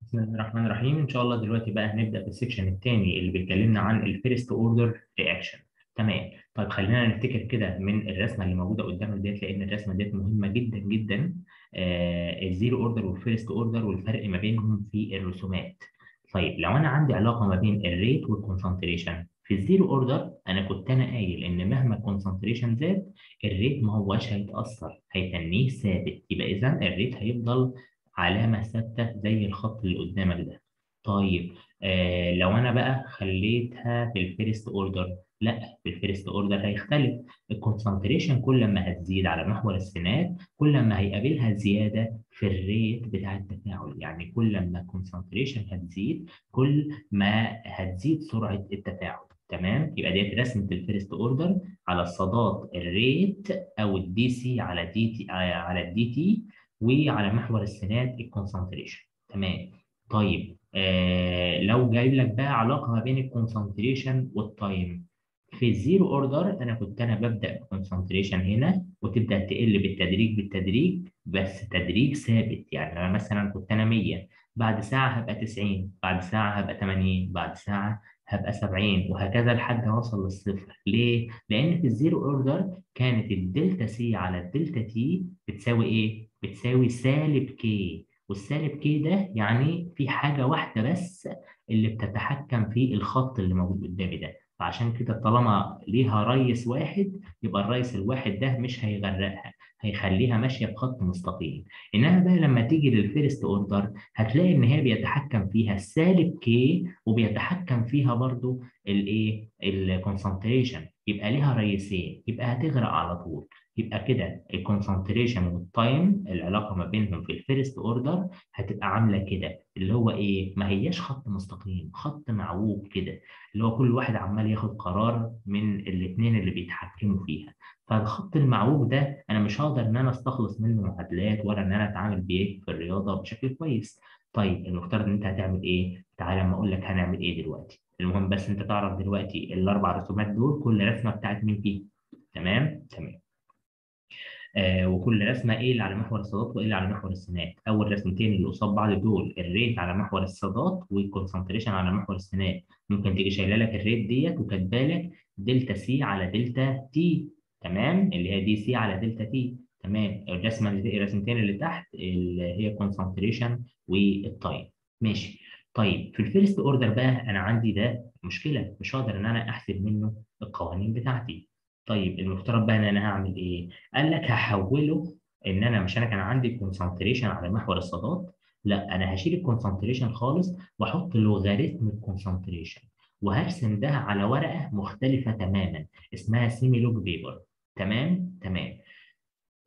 بسم الله الرحمن الرحيم. ان شاء الله دلوقتي بقى هنبدا بالسكشن الثاني اللي بيتكلمنا عن الفيرست اوردر رياكشن. تمام. طيب خلينا نفتكر كده من الرسمه اللي موجوده قدامنا ديت، لان الرسمه ديت مهمه جدا جدا. الزيرو اوردر والفيرست اوردر والفرق ما بينهم في الرسومات. طيب لو انا عندي علاقه ما بين الريت والكونسنتريشن في الزيرو اوردر، انا كنت قايل ان مهما الكونسنتريشن زاد الريت ما هوش هيتاثر، هيتنيه ثابت. يبقى اذا الريت هيفضل علامة ثابتة زي الخط اللي قدامك ده. طيب لو أنا بقى خليتها في الفيرست أوردر، لا، في الفيرست أوردر هيختلف. الكونسنتريشن كل ما هتزيد على محور السينات كل ما هيقابلها زيادة في الريت بتاع التفاعل. يعني كل ما الكونسنتريشن هتزيد كل ما هتزيد سرعة التفاعل. تمام. يبقى ديت رسمة الفيرست أوردر على الصادات الريت أو الدي سي على دي تي على الدي تي، وعلى محور السينات الكونسنتريشن. تمام. طيب لو جايب لك بقى علاقه ما بين الكونسنتريشن والتايم في الزيرو اوردر، انا ببدا بكونسنتريشن هنا وتبدا تقل بالتدريج بالتدريج، بس تدريج ثابت. يعني انا مثلا كنت 100، بعد ساعه هبقى 90، بعد ساعه هبقى 80، بعد ساعه هبقى 70، وهكذا لحد ما اوصل للصفر. ليه؟ لان في الزيرو اوردر كانت الدلتا سي على الدلتا تي بتساوي ايه؟ بتساوي سالب كي، والسالب كي ده يعني في حاجة واحدة بس اللي بتتحكم في الخط اللي موجود قدامي ده. فعشان كده طالما ليها ريس واحد يبقى الريس الواحد ده مش هيغرقها، هيخليها ماشية بخط مستقيم. إنما بقى لما تيجي للفيرست أوردر هتلاقي إن هي بيتحكم فيها السالب كي وبيتحكم فيها برضو الإيه؟ الكونسنتريشن. يبقى ليها ريسين، يبقى هتغرق على طول. يبقى كده الكونسنتريشن والتايم العلاقه ما بينهم في الفيرست اوردر هتبقى عامله كده، اللي هو ايه؟ ما هياش خط مستقيم، خط معوج كده، اللي هو كل واحد عمال ياخد قرار من الاثنين اللي بيتحكموا فيها. فالخط المعوج ده انا مش هقدر ان انا استخلص منه معادلات ولا ان انا اتعامل بيه في الرياضه بشكل كويس. طيب المفترض ان انت هتعمل ايه؟ تعالى اما اقول لك هنعمل ايه دلوقتي. المهم بس انت تعرف دلوقتي الاربع رسومات دول كل رسمه بتاعت مين فيهم. تمام تمام. وكل رسمه ايه اللي على محور الصادات وايه اللي على محور السينات. اول رسمتين اللي قصاد بعض دول الريت على محور الصادات والكونسنتريشن على محور السينات. ممكن تيجي شايله لك الريت ديت وكاتبه لك دلتا سي على دلتا تي. تمام، اللي هي دي سي على دلتا تي. تمام. الرسمتين اللي تحت اللي هي كونسنتريشن والتايم. ماشي. طيب في الفيرست اوردر بقى انا عندي ده مشكله، مش هقدر ان انا احسب منه القوانين بتاعتي. طيب المفترض بقى ان انا هعمل ايه؟ قال لك هحوله. ان انا مش، انا كان عندي كونسنتريشن على محور الصادات، لا انا هشيل الكونسنتريشن خالص واحط لوغاريتم الكونسنتريشن، وهرسم ده على ورقه مختلفه تماما اسمها سيمي لوج بيبر. تمام تمام.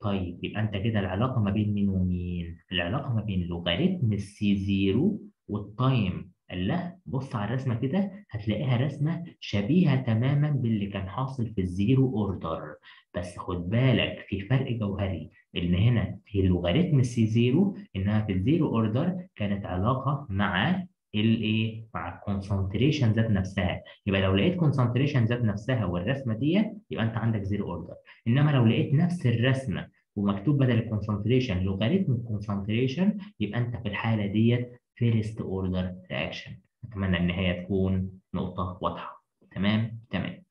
طيب يبقى انت كده العلاقه ما بين مين ومين؟ العلاقه ما بين لوغاريتم السي زيرو والتايم. الله، بص على الرسمه كده هتلاقيها رسمه شبيهه تماما باللي كان حاصل في الزيرو اوردر. بس خد بالك في فرق جوهري، ان هنا في لوغاريتم السي زيرو انها في الزيرو اوردر كانت علاقه مع الايه؟ مع الكونسنتريشن ذات نفسها. يبقى لو لقيت كونسنتريشن ذات نفسها والرسمه دي يبقى انت عندك زيرو اوردر. انما لو لقيت نفس الرسمه ومكتوب بدل الكونسنتريشن لوغاريتم الكونسنتريشن يبقى انت في الحاله ديت فيرست اوردر رياكشن. اتمنى ان هي تكون نقطه واضحه. تمام تمام.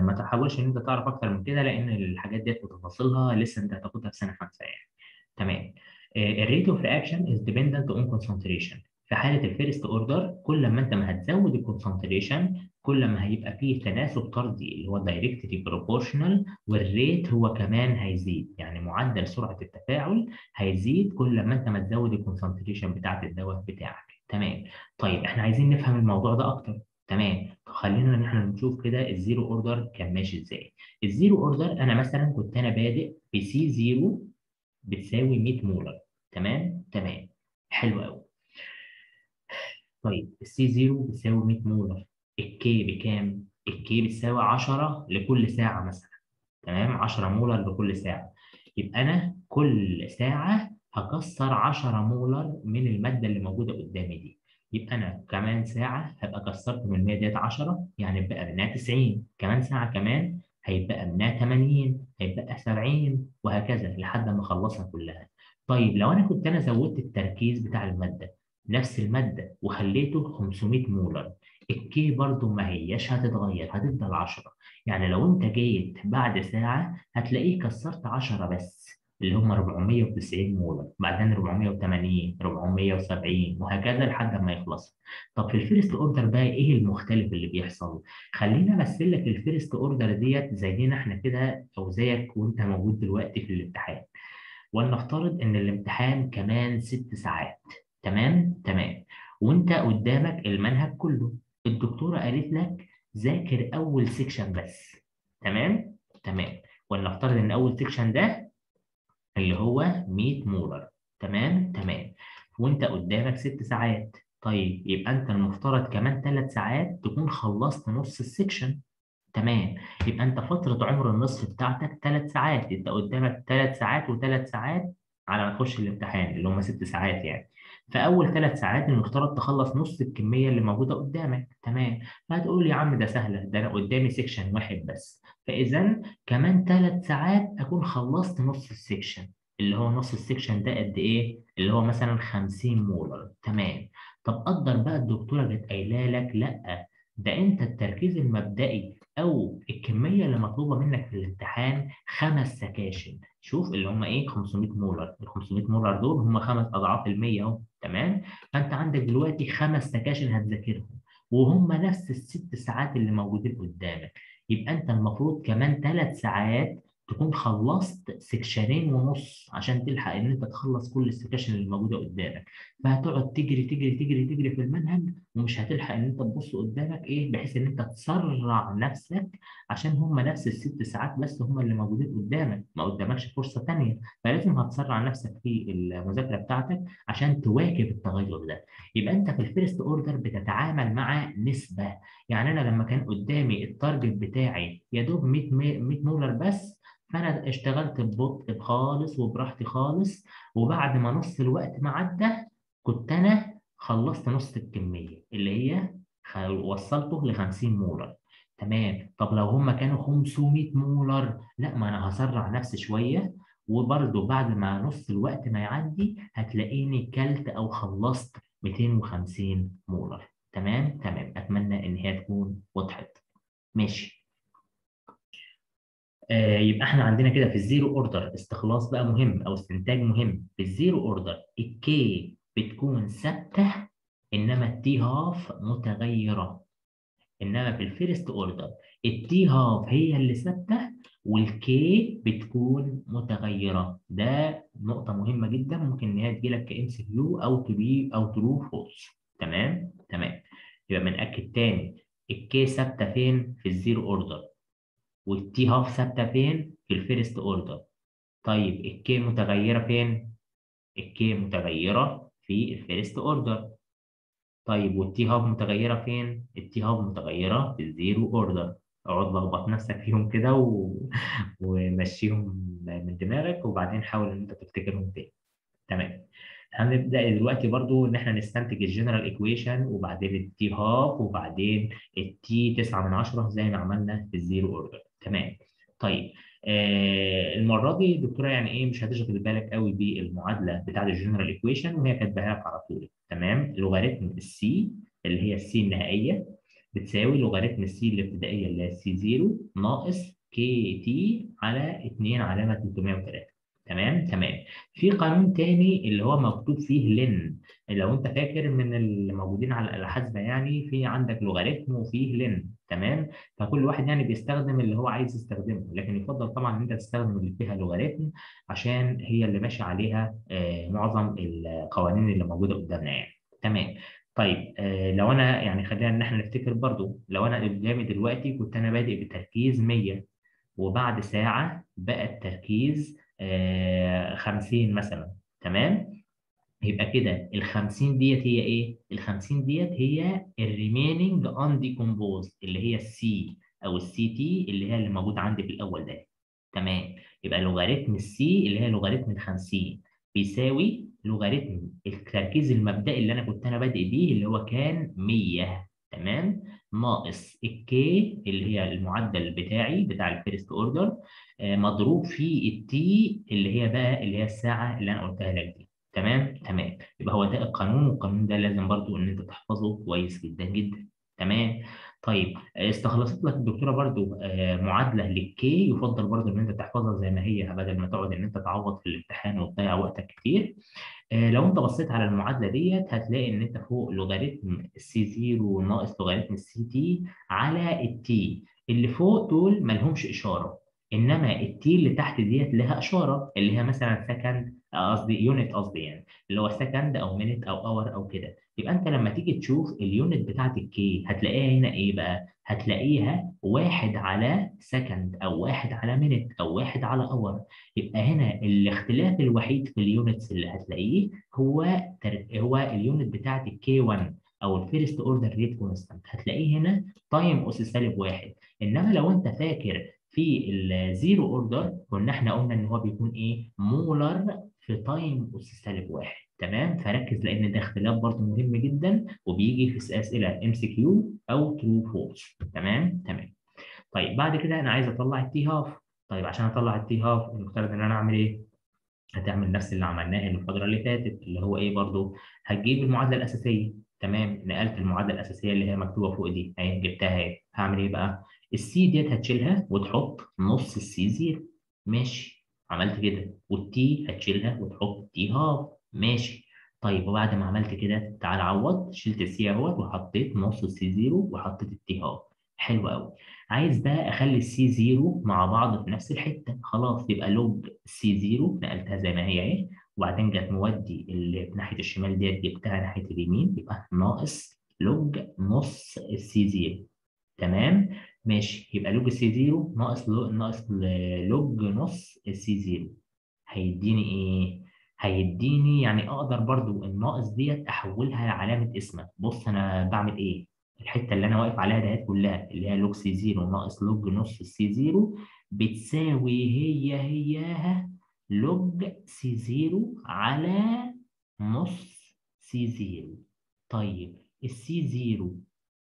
ما تحاولش ان انت تعرف اكتر من كده لان الحاجات ديت وتفاصيلها لسه انت هتاخدها في سنه خمسه يعني. تمام. الريت اوف رياكشن از ديبندنت اون كونسنتريشن. في حاله الفيرست اوردر كل ما انت ما هتزود الكونسنتريشن كل ما هيبقى فيه تناسب طردي اللي هو دايركتلي بروبورشنال، والريت هو كمان هيزيد. يعني معدل سرعه التفاعل هيزيد كل ما انت ما تزود الكونسنتريشن بتاعت الدواء بتاعك. تمام. طيب احنا عايزين نفهم الموضوع ده اكتر. تمام. خلينا ان احنا نشوف كده الزيرو اوردر كان ماشي ازاي. الزيرو اوردر انا مثلا كنت بادئ بسي زيرو بتساوي 100 مولر. تمام تمام. حلو قوي. طيب السي 0 بتساوي 100 مولر. الكي بكام؟ الكي بتساوي 10 لكل ساعة مثلا. تمام، 10 مولر لكل ساعة. يبقى أنا كل ساعة هكسر 10 مولر من المادة اللي موجودة قدامي دي. يبقى أنا كمان ساعة هبقى كسرت من 100 ديت 10، يعني بقى منها 90. كمان ساعة كمان هيبقى منها 80، هيبقى 70، وهكذا لحد ما أخلصها كلها. طيب لو انا كنت زودت التركيز بتاع الماده، نفس الماده وخليته 500 مولر، الكي برضو ما هياش هتتغير، هتفضل 10. يعني لو انت جيت بعد ساعه هتلاقيه كسرت 10 بس، اللي هم 490 مولر، بعدين 480، 470 وهكذا لحد ما يخلص. طب في الفيرست اوردر بقى ايه المختلف اللي بيحصل؟ خلينا امثل لك الفيرست اوردر ديت زينا احنا كده، او زيك وانت موجود دلوقتي في الامتحان. ولنفترض ان الامتحان كمان 6 ساعات. تمام تمام. وانت قدامك المنهج كله، الدكتورة قالت لك ذاكر اول سيكشن بس. تمام تمام. ولنفترض ان اول سيكشن ده اللي هو 100 مولر. تمام تمام. وانت قدامك 6 ساعات. طيب يبقى انت المفترض كمان 3 ساعات تكون خلصت نص السيكشن. تمام. يبقى انت فترة عمر النصف بتاعتك 3 ساعات، انت قدامك 3 ساعات و3 ساعات على ما تخش الامتحان اللي هم 6 ساعات يعني. فأول 3 ساعات المفترض تخلص نص الكمية اللي موجودة قدامك. تمام. فهتقول يا عم ده سهلة، ده أنا قدامي سيكشن واحد بس، فإذا كمان 3 ساعات أكون خلصت نص السيكشن. اللي هو نص السيكشن ده قد إيه؟ اللي هو مثلا 50 مولر. تمام. طب قدر بقى الدكتورة جت قايلة لك لأ، ده أنت التركيز المبدئي او الكميه اللي مطلوبه منك في الامتحان 5 سكاشن. شوف اللي هم ايه، 500 مولر، ال 500 مولر دول هم 5 اضعاف ال 100 اهو. تمام. فانت عندك دلوقتي 5 سكاشن هتذاكرهم، وهم نفس ال6 ساعات اللي موجودين قدامك. يبقى انت المفروض كمان 3 ساعات تكون خلصت سكشنين ونص عشان تلحق ان انت تخلص كل السكاشن اللي موجوده قدامك. فهتقعد تجري تجري تجري تجري في المنهج، ومش هتلحق ان انت تبص قدامك ايه، بحيث ان انت تسرع نفسك، عشان هم نفس ال6 ساعات بس هم اللي موجودين قدامك، ما قدامكش فرصة تانية. فلازم هتسرع نفسك في المذاكرة بتاعتك عشان تواكب التغير ده. يبقى انت في الفيرست اوردر بتتعامل مع نسبة. يعني انا لما كان قدامي التارجت بتاعي يا دوب 100 مولر بس، فانا اشتغلت ببطء خالص وبراحتي خالص، وبعد ما نص الوقت ما عدى كنت انا خلصت نص الكمية اللي هي وصلته ل 50 مولر. تمام. طب لو هم كانوا 500 مولر، لا ما انا هسرع نفسي شوية، وبرضه بعد ما نص الوقت ما يعدي هتلاقيني كلت او خلصت 250 مولر. تمام تمام. اتمنى ان هي تكون وضحت. ماشي. يبقى احنا عندنا كده في الزيرو اوردر استخلاص بقى مهم او استنتاج مهم. في الزيرو اوردر الكي بتكون ثابته، انما التي هاف متغيره. انما في الفيرست اوردر التي هاف هي اللي ثابته، والكي بتكون متغيره. ده نقطه مهمه جدا، ممكن ان هي تجيلك كام سي كيو او تبي او ترو فولس. تمام تمام. يبقى بنأكد تاني، الكي ثابته فين في الزيرو اوردر، والتي هاف ثابته فين في الفيرست اوردر. طيب الكي متغيره فين؟ الكي متغيره في الفيرست اوردر. طيب والتي هاب متغيرة فين؟ التي هاب متغيرة في الزيرو اوردر. اقعد لخبط نفسك فيهم كده ومشيهم من دماغك، وبعدين حاول ان انت تفتكرهم تاني. تمام. هنبدأ دلوقتي برضو ان احنا نستنتج الجنرال ايكويشن، وبعدين التي هاف، وبعدين التي 9 من 10 زي ما عملنا في الزيرو اوردر. تمام. طيب المره دي الدكتوره يعني ايه مش هتشغل بالك قوي بالمعادله بتاعه الجنرال ايكويشن، وهي كاتباها لك على طول. تمام. لوغاريتم السي اللي هي السي النهائيه بتساوي لوغاريتم السي الابتدائيه اللي هي السي 0 ناقص كي تي على 2 علامه 303. تمام تمام. في قانون تاني اللي هو مكتوب فيه لن، لو انت فاكر من اللي موجودين على الآلة الحاسبة، يعني في عندك لوغاريتم وفيه لن. تمام. فكل واحد يعني بيستخدم اللي هو عايز يستخدمه، لكن يفضل طبعا ان انت تستخدم اللي فيها لوغاريتم عشان هي اللي ماشي عليها معظم القوانين اللي موجودة قدامنا يعني. تمام. طيب لو انا يعني خلينا ان احنا نفتكر برضو، لو انا قدامي دلوقتي كنت انا بادئ بتركيز 100، وبعد ساعة بقى التركيز 50 مثلا. تمام. يبقى كده ال 50 ديت هي ايه؟ ال 50 ديت هي الريميننج uncomposed اللي هي السي او السي تي اللي هي اللي موجود عندي في الاول ده. تمام. يبقى لوغاريتم السي اللي هي لوغاريتم ال 50 بيساوي لوغاريتم التركيز المبدئي اللي انا كنت انا بادئ بيه اللي هو كان 100. تمام. ناقص الكي اللي هي المعدل بتاعي بتاع الفيرست اوردر مضروب في التي اللي هي بقى اللي هي الساعه اللي انا قلتها لك دي. تمام تمام. يبقى هو ده القانون، والقانون ده لازم برضو ان انت تحفظه كويس جدا جدا. تمام. طيب استخلصت لك الدكتوره برضو معادله للكي، يفضل برضو ان انت تحفظها زي ما هي بدل ما تقعد ان انت تعوض في الامتحان وتضيع وقتك كتير. لو انت بصيت على المعادله ديت هتلاقي ان انت فوق لوغاريتم السي 0 ناقص لوغاريتم السي تي على التي. اللي فوق دول مالهمش اشاره، انما التي اللي تحت ديت لها اشاره، اللي هي مثلا سكند، قصدي يونت، قصدي يعني اللي هو سكند او مينت او اور او كده. يبقى انت لما تيجي تشوف اليونت بتاعت الكي هتلاقيها هنا ايه بقى؟ هتلاقيها واحد على سكند او واحد على مينت او واحد على اور. يبقى هنا الاختلاف الوحيد في اليونتس اللي هتلاقيه هو اليونت بتاعت الكي 1 او الفيرست اوردر ريت كونستانت، هتلاقيه هنا تايم اس سالب واحد. انما لو انت فاكر في الزيرو اوردر كنا احنا قلنا ان هو بيكون ايه؟ مولر في تايم اس سالب واحد. تمام. فركز لان ده اختلاف برضه مهم جدا وبيجي في اسئله ام سي كيو او ترو فولس. تمام تمام. طيب بعد كده انا عايز اطلع التي هاف. طيب عشان اطلع التي هاف المفترض ان انا اعمل ايه؟ هتعمل نفس اللي عملناه المحاضره اللي فاتت، اللي هو ايه برضو؟ هتجيب المعادله الاساسيه. تمام. نقلت المعادله الاساسيه اللي هي مكتوبه فوق دي اهي، جبتها اهي. هعمل ايه بقى؟ السي ديت هتشيلها وتحط نص السي زيرو. ماشي. عملت كده. والتي هتشيلها وتحط تي هاف. ماشي. طيب وبعد ما عملت كده تعال عوض. شلت السي اهوت وحطيت نص السي زيرو وحطيت التي هاف. حلو قوي. عايز بقى اخلي السي زيرو مع بعض في نفس الحته. خلاص يبقى لوج سي زيرو نقلتها زي ما هي اهي، وبعدين جت مودي اللي في ناحيه الشمال ديت جبتها ناحيه اليمين، يبقى ناقص لوج نص السي زيرو. تمام. ماشي. يبقى لوج السي زيرو ناقص لوج نص السي زيرو هيديني ايه؟ هيديني يعني اقدر برضو الناقص ديت احولها لعلامه اسمك. بص انا بعمل ايه؟ الحته اللي انا واقف عليها دهيت كلها اللي هي لوج سي زيرو ناقص لوج نص السي زيرو بتساوي هياها لوج سي زيرو على نص سي زيرو. طيب السي زيرو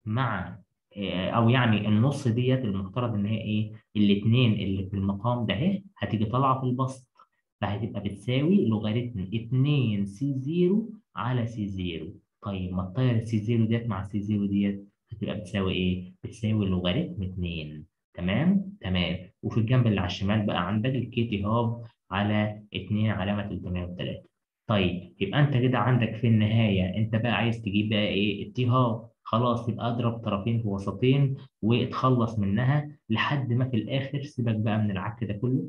مع او يعني النص ديت المفترض ان هي ايه؟ الاثنين اللي في المقام ده اهي هتيجي طالعه في البسط، فهتبقى بتساوي لوغاريتم 2 سي 0 على سي 0. طيب ما تطير السي 0 ديت مع السي 0 ديت هتبقى بتساوي ايه؟ بتساوي لوغاريتم 2. تمام تمام. وفي الجنب اللي على الشمال بقى عندك الكيتي هاف على 2 علامه 303. طيب يبقى انت كده عندك في النهايه انت بقى عايز تجيب بقى ايه؟ التي هاف. خلاص يبقى اضرب طرفين في وسطين واتخلص منها لحد ما في الاخر سيبك بقى من العك ده كله.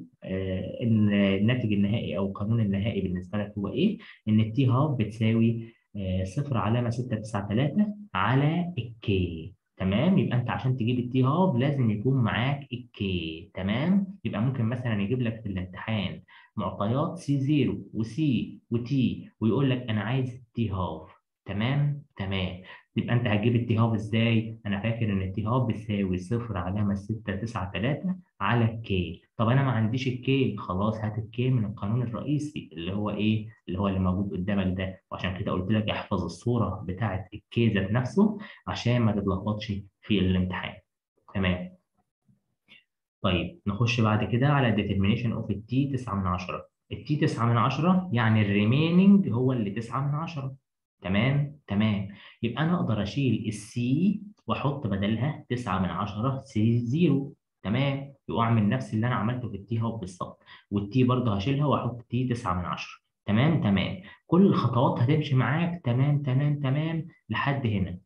ان الناتج النهائي او القانون النهائي بالنسبه لك هو ايه؟ ان التي هاف بتساوي صفر علامه 693 على الكي. تمام. يبقى انت عشان تجيب التي هاف لازم يكون معاك الكي. تمام. يبقى ممكن مثلا يجيب لك في الامتحان معطيات سي 0 وسي وتي ويقول لك انا عايز التي هاف. تمام تمام. يبقى انت هتجيب التي هاف ازاي؟ انا فاكر ان التي هاف بتساوي صفر علامه 693 على الكي. طب انا ما عنديش الكي. خلاص هات الكي من القانون الرئيسي اللي هو ايه؟ اللي هو اللي موجود قدامك ده. وعشان كده قلت لك احفظ الصوره بتاعه الكي ذات نفسه عشان ما تتلخبطش في الامتحان. تمام. طيب نخش بعد كده على determination of التي 9 من 10. التي 9 من 10 يعني الريميننج هو اللي 9 من 10. تمام تمام. يبقى انا اقدر اشيل السي واحط بدلها 9 من 10 سي 0. تمام. يبقى اعمل نفس اللي انا عملته في التي هوب بالظبط. والتي برضه هشيلها واحط تي 9 من 10. تمام تمام. كل الخطوات هتمشي معاك تمام تمام تمام لحد هنا.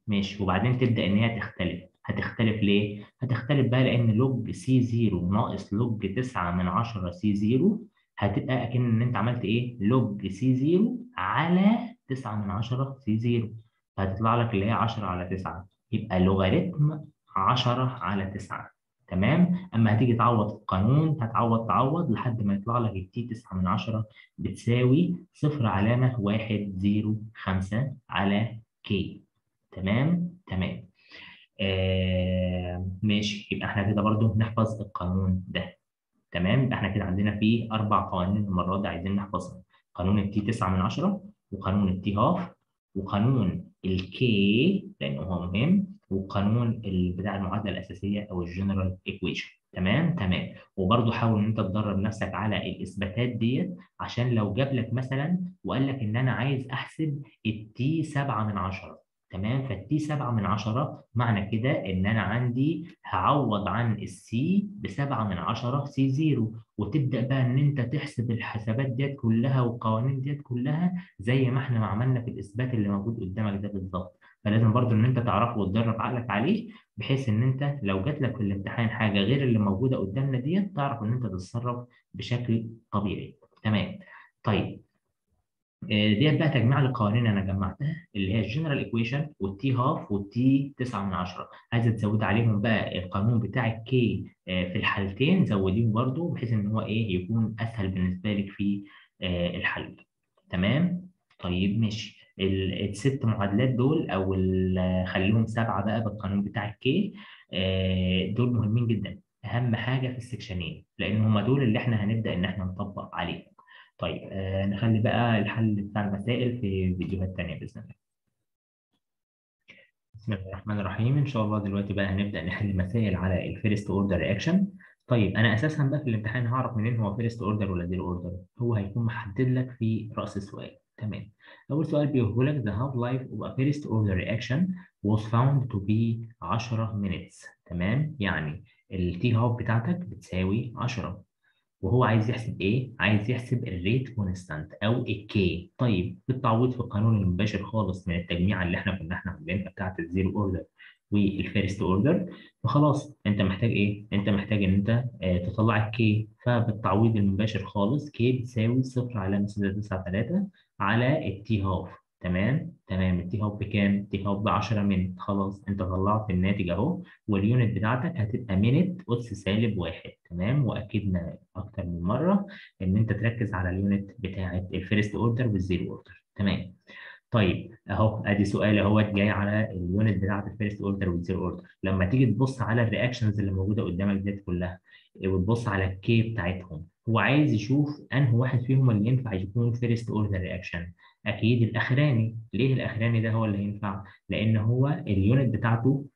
ماشي. وبعدين تبدأ إن هي تختلف. هتختلف ليه؟ هتختلف بقى لأن لوج سي 0 ناقص لوج 9 من 10 سي 0 هتبقى أكن إن أنت عملت إيه؟ لوج سي 0 على 9 من 10 سي 0. فهتطلع لك اللي هي 10 على 9. يبقى لوغاريتم 10 على 9. تمام. أما هتيجي تعوض في القانون تعوض لحد ما يطلع لك التي 9 من 10 بتساوي صفر علامة 105 على كي. تمام تمام. ماشي. يبقى احنا كده برضو نحفظ القانون ده. تمام. يبقى احنا كده عندنا فيه 4 قوانين المرة دي عايزين نحفظهم. قانون التي 9 من 10 وقانون التي هاف وقانون الكي لأنه هو مهم وقانون بتاع المعادلة الأساسية أو الجنرال ايكويشن. تمام تمام. وبرضه حاول ان انت تدرب نفسك على الاثباتات ديت، عشان لو جاب لك مثلا وقال لك ان انا عايز احسب التي 7 من 10. تمام. فالتي 7 من 10 معنى كده ان انا عندي هعوض عن السي ب 7 من 10 سي 0، وتبدا بقى ان انت تحسب الحسابات ديت كلها والقوانين ديت كلها زي ما احنا ما عملنا في الاثبات اللي موجود قدامك ده بالظبط. فلازم برضه ان انت تعرفه وتدرب عقلك عليه، بحيث ان انت لو جات لك في الامتحان حاجه غير اللي موجوده قدامنا ديت تعرف ان انت تتصرف بشكل طبيعي. تمام. طيب ديت بقى تجميع القوانين انا جمعتها، اللي هي الجنرال ايكويشن والتي هاف والتي 9 من 10. عايزه تزود عليهم بقى القانون بتاع الكي في الحالتين، زوديهم برضو بحيث ان هو ايه يكون اسهل بالنسبه لك في الحل. تمام. طيب ماشي. الست معادلات دول او خليهم سبعه بقى بالقانون بتاع الكي، دول مهمين جدا، اهم حاجه في السكشنين، لان هم دول اللي احنا هنبدا ان احنا نطبق عليهم. طيب نخلي بقى الحل بتاع المسائل في فيديوهات تانية بإذن الله. بسم الله الرحمن الرحيم. إن شاء الله دلوقتي بقى هنبدأ نحل مسائل على الفيرست أوردر رياكشن. طيب أنا أساسا بقى في الامتحان هعرف منين هو فيرست أوردر ولا زيرو أوردر؟ هو هيكون محدد لك في رأس السؤال. تمام. أول سؤال بيقول لك the half life of a first order reaction was found to be 10 minutes. تمام. يعني التي هاف بتاعتك بتساوي 10، وهو عايز يحسب ايه؟ عايز يحسب الريت كونستانت او الكي. طيب بالتعويض في القانون المباشر خالص من التجميعه اللي احنا عاملينها بتاعت الزيرو اوردر والفيرست اوردر. فخلاص انت محتاج ايه؟ انت محتاج ان انت تطلع الكي. فبالتعويض المباشر خالص كي بتساوي 0 علامه 693 على التي هاف. تمام تمام. التي هاف بكام؟ التي هاف ب 10 من. خلاص انت طلعت الناتج اهو، واليونت بتاعتك هتبقى مينت أس سالب واحد. تمام. وأكدنا أكتر من مرة إن أنت تركز على اليونت بتاعة الفيرست أوردر والزيرو أوردر. تمام. طيب أهو أدي سؤال أهوت جاي على اليونت بتاعة الفيرست أوردر والزيرو أوردر. لما تيجي تبص على الرياكشنز اللي موجودة قدامك ديت كلها وتبص على الكي بتاعتهم، هو عايز يشوف أنهي واحد فيهم اللي ينفع يكون فيرست أوردر رياكشن. أكيد الأخراني. ليه الأخراني ده هو اللي ينفع؟ لأن هو اليونت بتاعته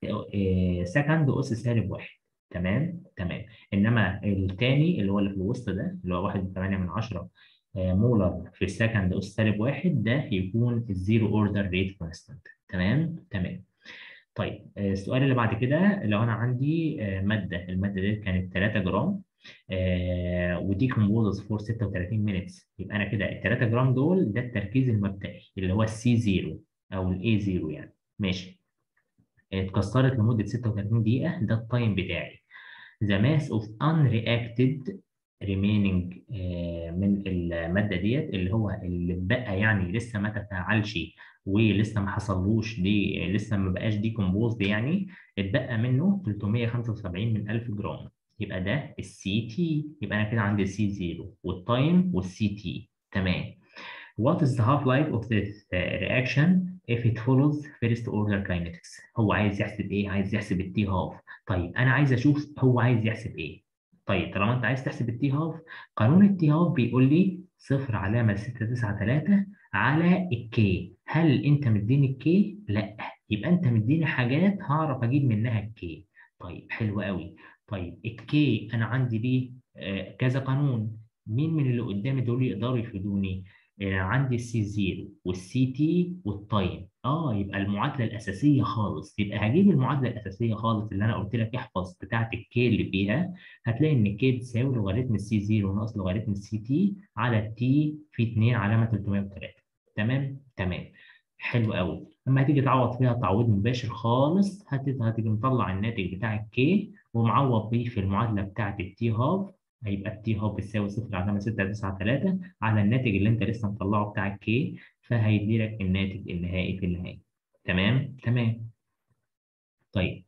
سكند أس سالب واحد. تمام تمام. إنما التاني اللي هو اللي في الوسط ده اللي هو 1.8 من 10 مولر في السكند أس سالب واحد، ده يكون الزيرو أوردر ريت كونستانت. تمام تمام. طيب السؤال اللي بعد كده، لو أنا عندي المادة دي كانت 3 جرام ودي كومبوزز فور 36 مينتس، يبقى أنا كده ال 3 جرام دول ده التركيز المبدئي اللي هو السي 0 أو الاي 0 يعني. ماشي. اتكسرت لمدة 36 دقيقة، ده التايم بتاعي. The mass of unreacted remaining من المادة ديت اللي هو اللي بقى يعني لسه ما تفاعلش ولسه ما حصلوش دي، لسه ما بقاش دي كومبوزد يعني، اتبقى منه 375 من 1000 جرام. يبقى ده السي تي. يبقى انا كده عندي السي 0 والتايم والسي تي. تمام. What is the half-life of this reaction if it follows first order kinetics؟ هو عايز يحسب ايه؟ عايز يحسب التي هاف. طيب انا عايز اشوف هو عايز يحسب ايه. طيب طالما انت عايز تحسب التي هاف، قانون التي هاف بيقول لي 0 علامة 693 على الكي. هل انت مديني الكي؟ لا. يبقى انت مديني حاجات هعرف اجيب منها الكي. طيب حلو قوي. طيب الكي انا عندي ليه كذا قانون. مين من اللي قدامي دول يقدروا يفيدوني؟ عندي السي 0 والسي تي والتايم. يبقى المعادله الاساسيه خالص. يبقى هجيب المعادله الاساسيه خالص اللي انا قلت لك احفظ بتاعه الكي اللي فيها. هتلاقي ان الكي بتساوي لوغاريتم السي 0 ناقص لوغاريتم السي تي على التي في 2 علامه 303. تمام تمام. حلو قوي. لما هتيجي تعوض فيها تعويض مباشر خالص هتيجي مطلع الناتج بتاع الكي ومعوض بيه في المعادله بتاعه التي هاف. هيبقى التي هاف بتساوي 0 علامه 693 على الناتج اللي انت لسه مطلعه بتاع الكي، فهيدي لك الناتج النهائي في النهايه. تمام تمام. طيب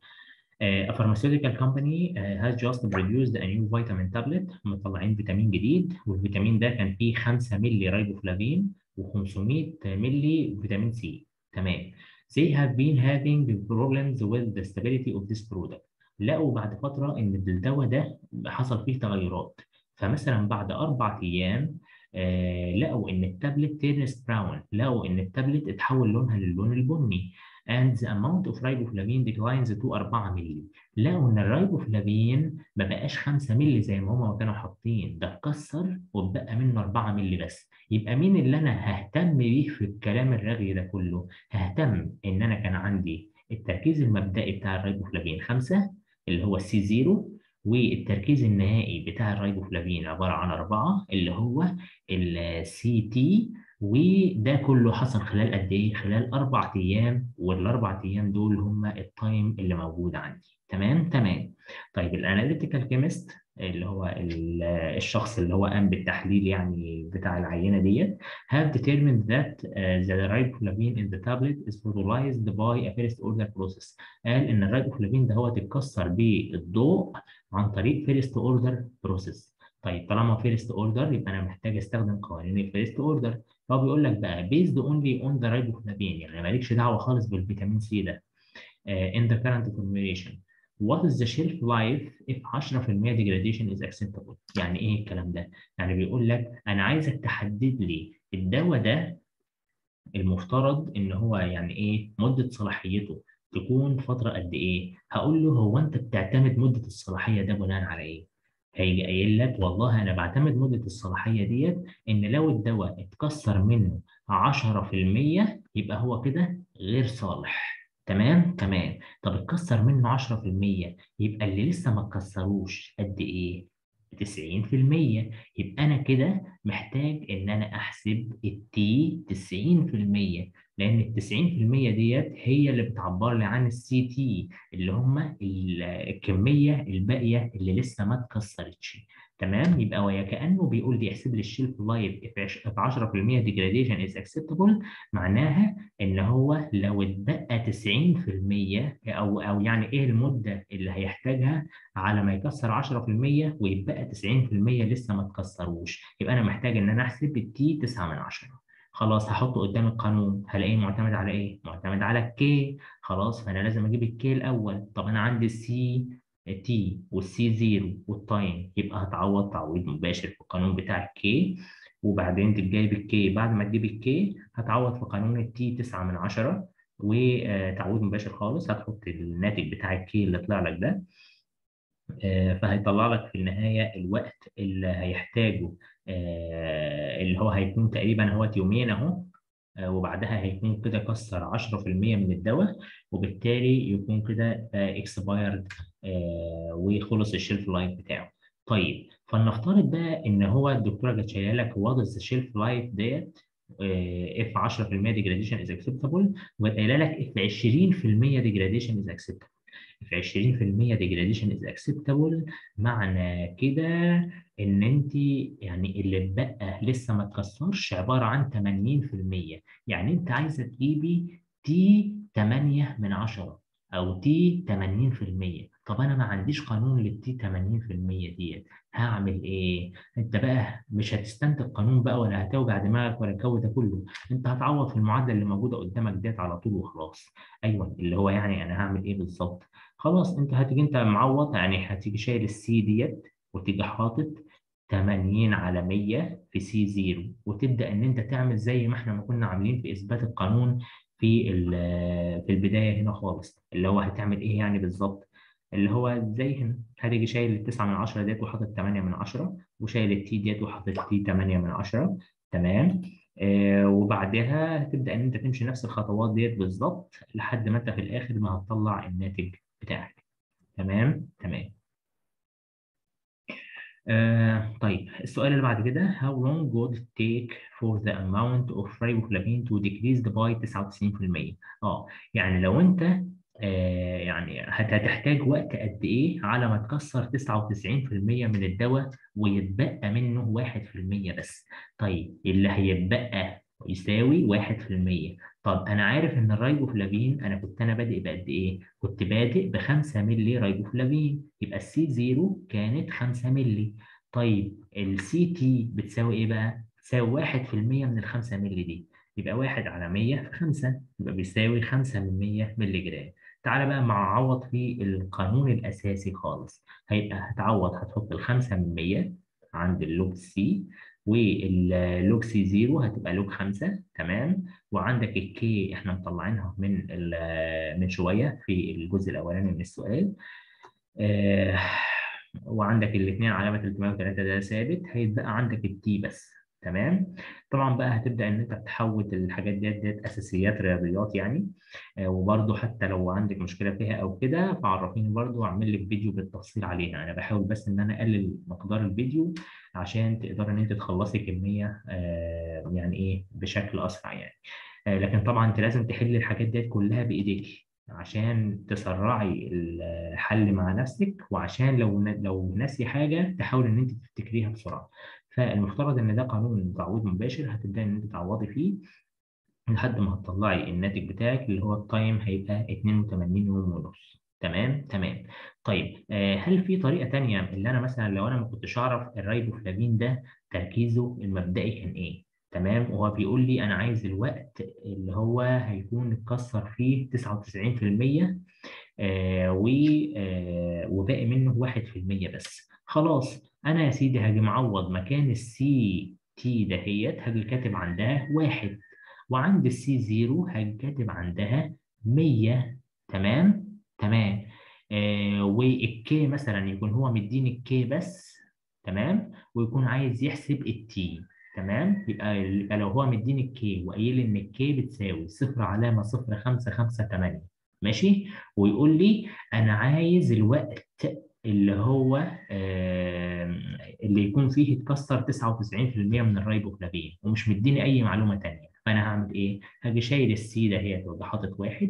a pharmaceutical company has just produced a new vitamin tablet. مطلعين فيتامين جديد، والفيتامين ده كان فيه 5 مللي رايبوفلافين و500 مللي فيتامين سي. تمام. They have been having problems with the stability of this product. لقوا بعد فترة إن الدواء ده حصل فيه تغيرات. فمثلا بعد 4 أيام لقوا ان التابلت تيرنس براون، لقوا ان التابلت اتحول لونها للون البني. and the amount of riboflavin declines to 4 مللي. لقوا ان الرايبوفلافين ما بقاش 5 مللي زي ما هما كانوا حاطين، ده اتكسر واتبقى منه 4 مللي بس. يبقى مين اللي انا ههتم بيه في الكلام الرغي ده كله؟ ههتم ان انا كان عندي التركيز المبدئي بتاع الرايبوفلافين 5 اللي هو السي 0، والتركيز النهائي بتاع الرايبوفلافين عبارة عن 4 اللي هو السي تي. وده كله حصل خلال قد ايه؟ خلال 4 ايام، والاربع ايام دول هم التايم اللي موجود عندي. تمام تمام. طيب الاناليتيكال كيمست اللي هو الشخص اللي هو قام بالتحليل يعني بتاع العينه ديت have determined that the riboflavin in the tablet is photolyzed by a first order process. قال ان الريبوفلافين ده هو تتكسر بالضوء عن طريق first order process. طيب طالما فيرست اوردر يبقى انا محتاج استخدم قوانين الفيرست اوردر. فهو بيقول لك بقى based only on the riboflavin، يعني مالكش دعوه خالص بالفيتامين سي ده. In the current formulation what is the shelf life if 10% degradation is acceptable؟ يعني ايه الكلام ده؟ يعني بيقول لك انا عايزك تحدد لي الدواء ده المفترض ان هو يعني ايه مده صلاحيته تكون فتره قد ايه. هقول له هو انت بتعتمد مده الصلاحيه ده بناء على ايه؟ هيجي قايل لك والله انا بعتمد مده الصلاحيه ديت ان لو الدواء اتكسر منه 10% يبقى هو كده غير صالح. تمام تمام. طب اتكسر منه 10% يبقى اللي لسه ما اتكسروش قد ايه؟ 90%. يبقى انا كده محتاج ان انا احسب التي 90%، لان ال 90% ديت هي اللي بتعبر لي عن السي تي اللي هم الكميه الباقيه اللي لسه ما اتكسرتش. تمام. يبقى وكانه بيقول لي احسب لي الشيلف لايف في 10% ديجراديشن از اكسبتبل. معناها ان هو لو اتبقى 90% او يعني ايه المده اللي هيحتاجها على ما يكسر 10% ويبقى 90% لسه ما اتكسروش. يبقى انا محتاج ان انا احسب التي 9 من 10. خلاص هحطه قدام القانون، هلاقيه معتمد على ايه؟ معتمد على الكي. خلاص فانا لازم اجيب الكي الاول. طب انا عندي السي تي والسي زيرو والتايم، يبقى هتعوض تعويض مباشر في القانون بتاع الكي. وبعدين تجيب الكي، بعد ما تجيب الكي هتعوض في قانون التي 9 من 10 وتعويض مباشر خالص. هتحط الناتج بتاع الكي اللي طلع لك ده، فهيطلع لك في النهاية الوقت اللي هيحتاجه، اللي هو هيكون تقريبا هو يومين اهو. وبعدها هيكون كده كسر 10% من الدواء، وبالتالي يكون كده اكسبايرد وخلص الشيلف لايف بتاعه. طيب فلنفترض بقى ان هو الدكتوره جت شايله لك وات از الشيلف لايف ديت اف 10% ديجراديشن از اكسبتابل، وقايله لك اف 20% ديجراديشن از اكسبتابل. في 20% degradation is acceptable. معنى كده ان انت يعني اللي اتبقى لسه ما اتكسرش عباره عن 80%. يعني انت عايزه تجيبي تي 8 من 10 او تي 80%. طب انا ما عنديش قانون للتي 80% ديت، هعمل ايه؟ انت بقى مش هتستنتج قانون بقى ولا هتوجع دماغك ولا الجو ده كله. انت هتعوض في المعادله اللي موجوده قدامك ديت على طول وخلاص. ايوه اللي هو يعني انا هعمل ايه بالظبط؟ خلاص انت هتيجي انت معوض، يعني هتيجي شايل السي ديت وتيجي حاطط 80 على 100 في سي 0، وتبدا ان انت تعمل زي ما احنا ما كنا عاملين في اثبات القانون في البدايه هنا خالص. اللي هو هتعمل ايه يعني بالظبط؟ اللي هو زي هنا هتيجي شايل ال 9 من 10 ديت وحاطط 8 من 10، وشايل التي ديت وحاطط تي 8 من 10. تمام. وبعدها هتبدا ان انت تمشي نفس الخطوات ديت بالظبط لحد ما انت في الاخر ما هتطلع الناتج بتاعك. تمام تمام. طيب السؤال اللي بعد كده how long would it take for the amount of riboflavin to decrease by 99%؟ يعني لو انت يعني هتحتاج وقت قد ايه على ما تكسر 99% من الدواء ويتبقى منه 1% بس. طيب اللي هيتبقى يساوي 1%. طب انا عارف ان الريبوفلافين انا بادئ بقد ايه؟ كنت بادئ ب 5 مللي ريبوفلافين، يبقى السي 0 كانت 5 مللي. طيب السي تي بتساوي ايه بقى؟ بتساوي 1% من ال 5 مللي دي، يبقى 1 على 100 في 5 يبقى بيساوي 5 من 100 مللي جرام. تعالى بقى مع عوض في القانون الأساسي خالص. هيبقى هتعوض، هتحط ال 5 من 100 عند اللوب سي، واللوج سي 0 هتبقى لوج 5. تمام. وعندك الكي احنا مطلعينها من شويه في الجزء الاولاني من السؤال. آه، وعندك الاثنين علامة 303 ده ثابت، هيتبقى عندك التي بس. تمام. طبعا بقى هتبدأ ان انت تحول الحاجات ديت اساسيات رياضيات يعني. وبرضه حتى لو عندك مشكلة فيها او كده فعرفيني برضه واعمل لك فيديو بالتفصيل عليها. انا بحاول بس ان انا اقلل مقدار الفيديو عشان تقدر ان انت تخلصي كمية يعني ايه بشكل اسرع يعني. لكن طبعا انت لازم تحل الحاجات ديت كلها بايديك عشان تسرعي الحل مع نفسك، وعشان لو ناسي حاجة تحاول إن أنت تفتكريها بسرعة. فالمفترض إن ده قانون تعويض مباشر، هتبدأي إن أنت تعوضي فيه لحد ما هتطلعي الناتج بتاعك اللي هو التايم هيبقى 82 يوم ونص. تمام تمام. طيب هل في طريقة تانية اللي أنا مثلا لو أنا ما كنتش أعرف الرايبوفلافين ده تركيزه المبدئي كان إيه؟ تمام. وهو بيقول لي أنا عايز الوقت اللي هو هيكون اتكسر فيه 99%، وباقي منه 1% بس. خلاص انا يا سيدي هاجي معوض مكان السي تي دهيت، هاجي كاتب عندها 1، وعند السي 0 هاجي كاتب عندها 100. تمام تمام. والكي مثلا يكون هو مديني الكي بس. تمام. ويكون عايز يحسب التي. تمام. يبقى لو هو مديني الكي وقايل ان الكي بتساوي 0.0558. ماشي. ويقول لي انا عايز الوقت اللي هو اللي يكون فيه اتكسر 99% من الريبوفلافين، ومش مديني اي معلومه تانيه. فانا هعمل ايه؟ هاجي شايل السي ده هي واجي حاطط 1،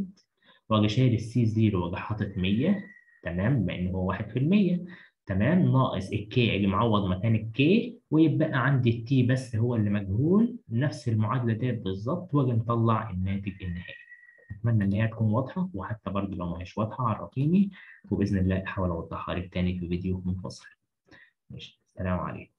واجي شايل السي 0 واجي حاطط 100. تمام. بما ان هو 1%. تمام. ناقص الكي اجي معوض مكان الكي، ويبقى عندي التي بس هو اللي مجهول. نفس المعادله ديت بالظبط واجي مطلع الناتج النهائي. أتمنى إن هي تكون واضحة، وحتى برضه لو ما هيش واضحة عرفيني، وبإذن الله أحاول أوضحها لك تاني في فيديو منفصل. ماشي. السلام عليكم.